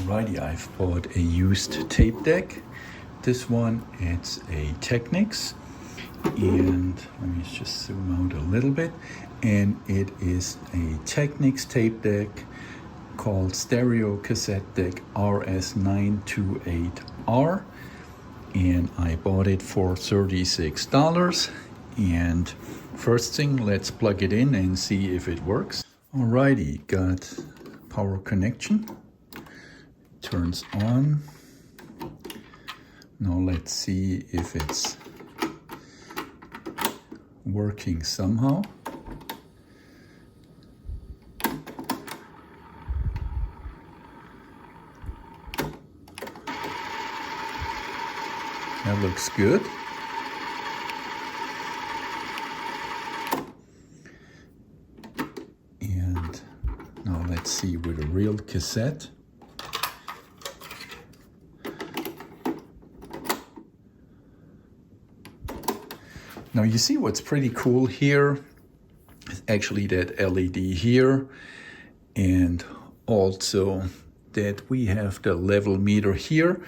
Alrighty, I've bought a used tape deck. This one, it's a Technics, and let me just zoom out a little bit. And it is a Technics tape deck called Stereo Cassette Deck RS-928R, and I bought it for $36. And first thing, let's plug it in and see if it works. Alrighty, got power connection. Turns on. Now let's see if it's working somehow. That looks good. And now let's see with a real cassette. Now you see what's pretty cool here is actually that LED here, and also that we have the level meter here.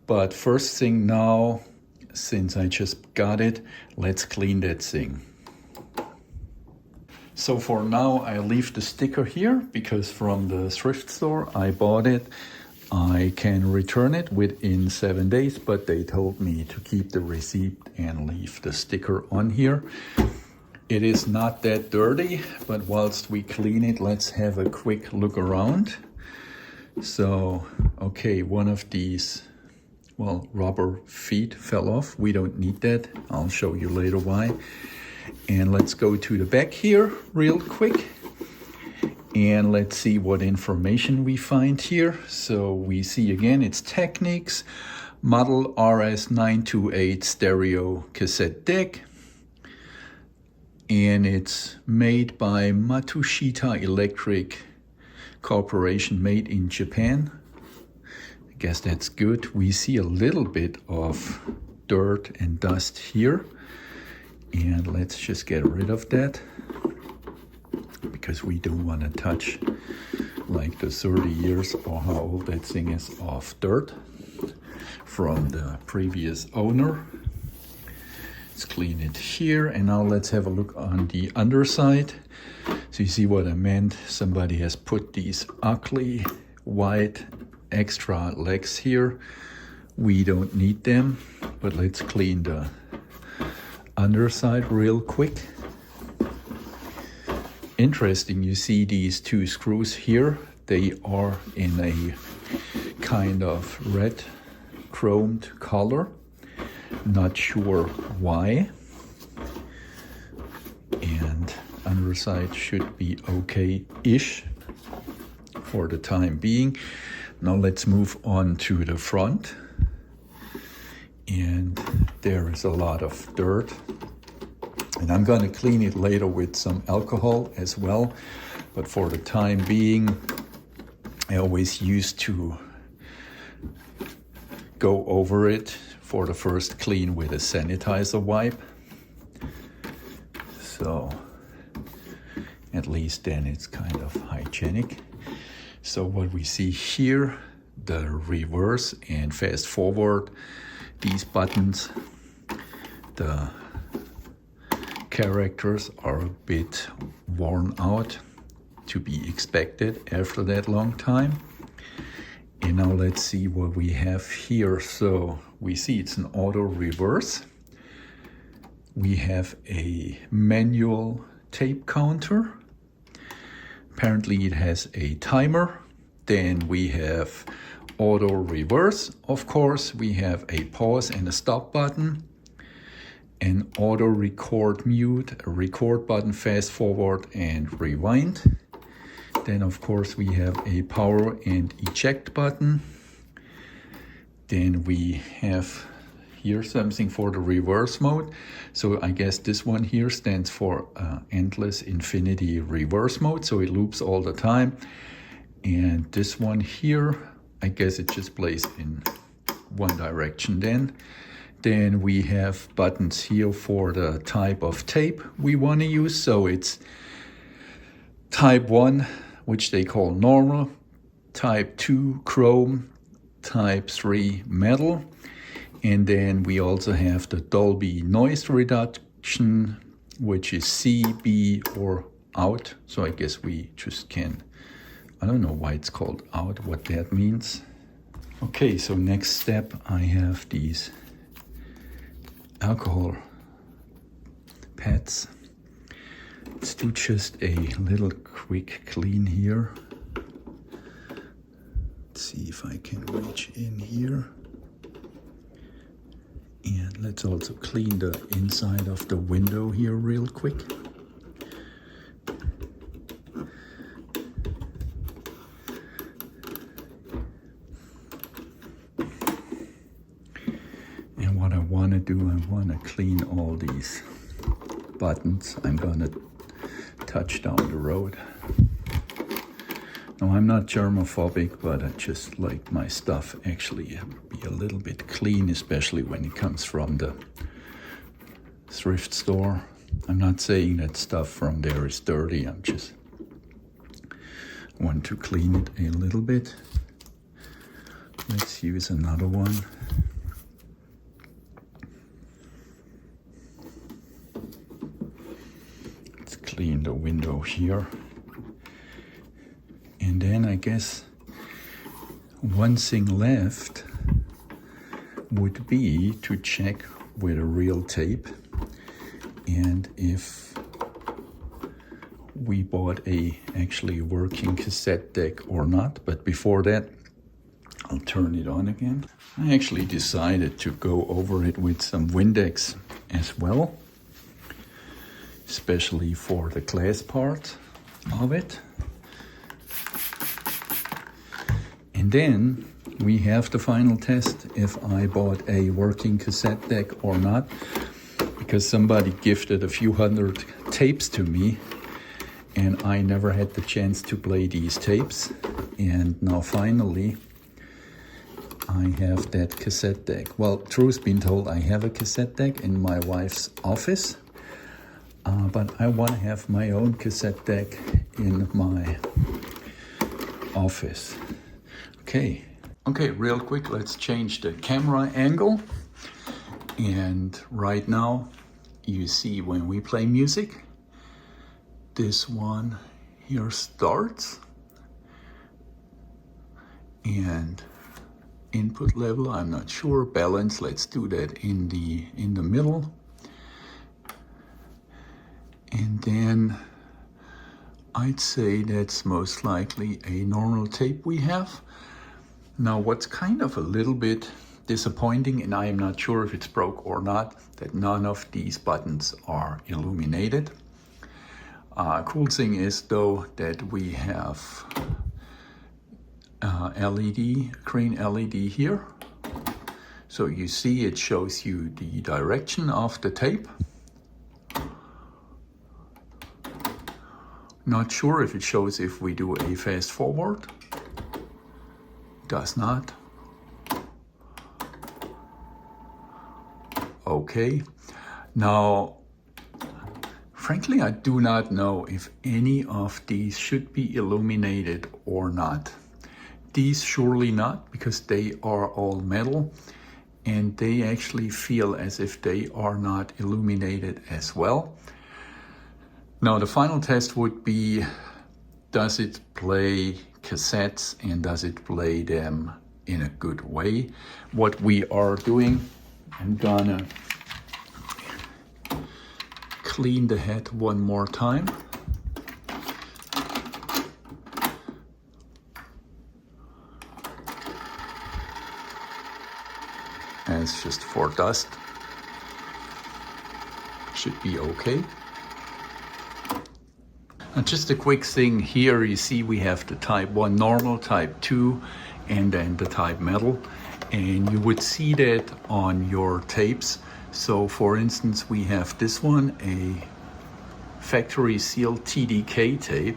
But first thing now, since I just got it, let's clean that thing. So for now I leave the sticker here because from the thrift store I bought it. I can return it within 7 days, but they told me to keep the receipt and leave the sticker on here. It is not that dirty, but whilst we clean it, let's have a quick look around. So, okay, one of these, well, rubber feet fell off. We don't need that. I'll show you later why. And let's go to the back here real quick. And let's see what information we find here. So we see again, it's Technics model RS-928 stereo cassette deck. And it's made by Matsushita Electric Corporation, made in Japan. I guess that's good. We see a little bit of dirt and dust here. And let's just get rid of that, because we don't want to touch like the 30 years or how old that thing is of dirt from the previous owner. Let's clean it here, and now let's have a look on the underside. So you see what I meant? Somebody has put these ugly white extra legs here. We don't need them, but let's clean the underside real quick. Interesting, you see these two screws here. They are in a kind of red chromed color. Not sure why. And underside should be okay-ish for the time being. Now let's move on to the front. And there is a lot of dirt. And I'm going to clean it later with some alcohol as well. But for the time being, I always used to go over it for the first clean with a sanitizer wipe. So at least then it's kind of hygienic. So what we see here, the reverse and fast forward, these buttons, the characters are a bit worn out, to be expected after that long time. And now let's see what we have here. So we see it's an auto reverse. We have a manual tape counter. Apparently it has a timer. Then we have auto reverse. Of course, we have a pause and a stop button. An auto record mute, a record button, fast forward and rewind. Then of course we have a power and eject button. Then we have here something for the reverse mode. So I guess this one here stands for endless infinity reverse mode. So it loops all the time. And this one here, I guess it just plays in one direction then. Then we have buttons here for the type of tape we want to use. So it's type 1, which they call normal, type 2 chrome, type 3 metal. And then we also have the Dolby noise reduction, which is C, B, or out. So I guess we just can, I don't know why it's called out, what that means. Okay, so next step, I have these alcohol pads. Let's do just a little quick clean here. Let's see if I can reach in here. And let's also clean the inside of the window here real quick. And what I want to do, I want to clean all these buttons I'm going to touch down the road. Now, I'm not germophobic, but I just like my stuff actually be a little bit clean, especially when it comes from the thrift store. I'm not saying that stuff from there is dirty. I'm just want to clean it a little bit. Let's use another one. Let's clean the window here. And then I guess one thing left would be to check with a real tape and if we bought a actually working cassette deck or not. But before that, I'll turn it on again. I actually decided to go over it with some Windex as well, especially for the glass part of it. And then we have the final test if I bought a working cassette deck or not, because somebody gifted a few hundred tapes to me and I never had the chance to play these tapes. And now finally I have that cassette deck. Well, truth being told, I have a cassette deck in my wife's office, but I want to have my own cassette deck in my office. Okay, real quick, let's change the camera angle. And right now, you see when we play music, this one here starts. And input level, I'm not sure. Balance, let's do that in the middle. And then I'd say that's most likely a normal tape we have. Now, what's kind of a little bit disappointing, and I am not sure if it's broke or not, that none of these buttons are illuminated. Cool thing is though that we have LED, green LED here. So you see it shows you the direction of the tape. Not sure if it shows if we do a fast forward. Does not. Okay. Now, frankly, I do not know if any of these should be illuminated or not. These surely not, because they are all metal and they actually feel as if they are not illuminated as well. Now, the final test would be, does it play cassettes and does it play them in a good way? What we are doing, I'm gonna clean the head one more time. And it's just for dust. Should be okay. And just a quick thing here, you see we have the type 1 normal, type 2, and then the type metal. And you would see that on your tapes. So for instance, we have this one, a factory sealed TDK tape.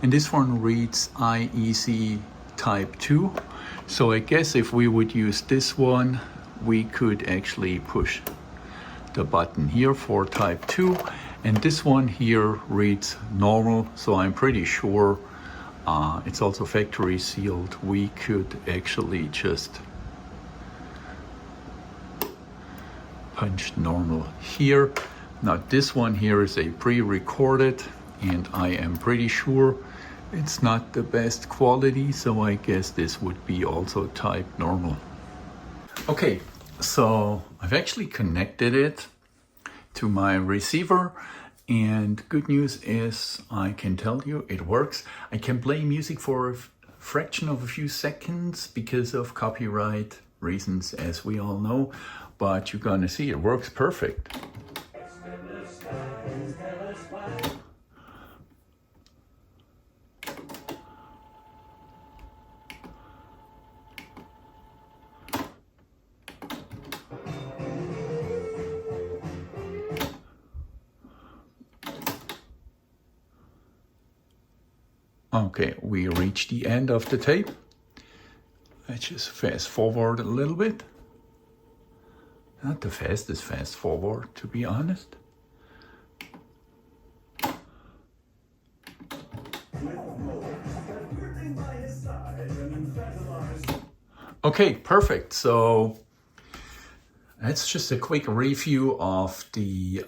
And this one reads IEC type 2. So I guess if we would use this one, we could actually push the button here for type 2. And this one here reads normal, so I'm pretty sure It's also factory sealed. We could actually just punch normal here. Now this one here is a pre-recorded, and I am pretty sure it's not the best quality, so I guess this would be also type normal. Okay, so I've actually connected it to my receiver, and good news is I can tell you it works. I can play music for a fraction of a few seconds because of copyright reasons, as we all know, but you're gonna see it works perfect. Okay, we reached the end of the tape. Let's just fast forward a little bit. Not the fastest fast forward, to be honest. Okay, perfect. So that's just a quick review of the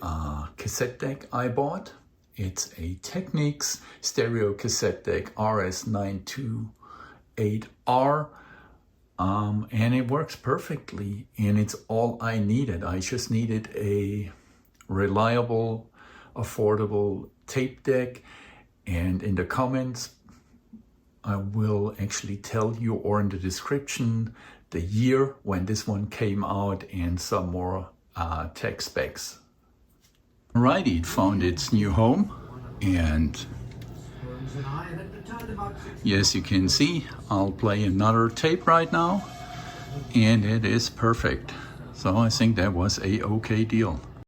cassette deck I bought. It's a Technics stereo cassette deck RS-928R. And it works perfectly, and it's all I needed. I just needed a reliable, affordable tape deck, and in the comments I will actually tell you, or in the description, the year when this one came out and some more tech specs. Alrighty, it found its new home, and yes, you can see I'll play another tape right now, and it is perfect. So I think that was a okay deal.